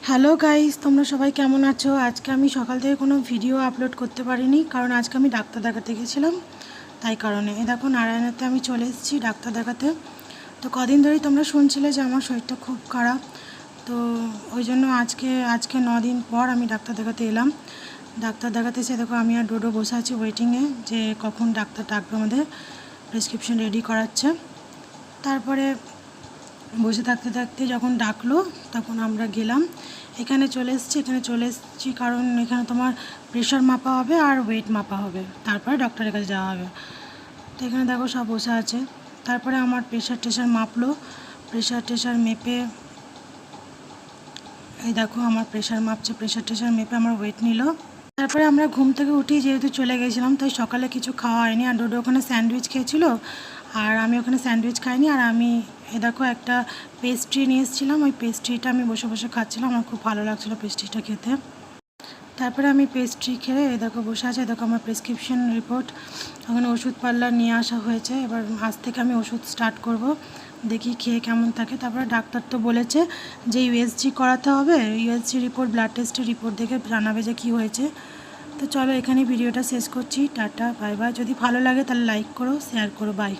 Hello guys, তোমরা সবাই কেমন আছো? আজকে আমি সকাল থেকে কোনো ভিডিও আপলোড করতে পারিনি, কারণ আজকে আমি ডাক্তার দেখাতে গেছিলাম। তাই কারণে এই দেখো নারায়ণাতে আমি চলে এসেছি ডাক্তার দেখাতে। তো কদিন ধরেই তোমরা শুনছিলে যে আমার শরীরটা খুব খারাপ, তো ওই জন্য আজকে 9 দিন পর আমি ডাক্তার দেখাতে এলাম। ডাক্তার দেখাতে এসে দেখো আমি আর ডোডো বসে আছি ওয়েটিংয়ে, যে কখন ডাক্তার ডাকবে। আমাদের প্রেসক্রিপশন রেডি করাচ্ছে। তারপরে বসে থাকতে থাকতে যখন ডাকলো তখন আমরা গেলাম। এখানে চলে এসেছি কারণ এখানে তোমার প্রেশার মাপা হবে আর ওয়েট মাপা হবে, তারপরে ডক্টরের কাছে যাওয়া হবে। তো এখানে দেখো সব বসে আছে। তারপরে আমার প্রেশার মাপলো, প্রেশার মেপে এই দেখো আমার প্রেশার মাপছে, প্রেশার মেপে আমার ওয়েট নিল। তারপরে আমরা ঘুম থেকে উঠি, যেহেতু চলে গেছিলাম তাই সকালে কিছু খাওয়া হয়নি। আর ডোডো ওখানে স্যান্ডউইচ খেয়েছিল, আর আমি ওখানে স্যান্ডউইচ খাইনি। আর আমি দেখো একটা পেস্ট্রি নিয়ে এসেছিলাম, ওই পেস্ট্রিটা আমি বসে বসে খাচ্ছিলাম, আমার খুব ভালো লাগছিলো পেস্ট্রিটা খেতে। তারপরে আমি পেস্ট্রি খেয়ে দেখো বসে আছে। দেখো আমার প্রেসক্রিপশন রিপোর্ট, ওখানে ওষুধ পার্লার নিয়ে আসা হয়েছে। এবার আজ থেকে আমি ওষুধ স্টার্ট করব, দেখি খেয়ে কেমন থাকে। তারপরে ডাক্তার তো বলেছে যে ইউএসজি করাতে হবে, ইউএসজি রিপোর্ট, ব্লাড টেস্টের রিপোর্ট দেখে জানাবে যে কী হয়েছে। তো চলো এখানে ভিডিওটা শেষ করছি। Tata, bye bye. যদি ভালো লাগে তাহলে লাইক করো, শেয়ার করো, বাই।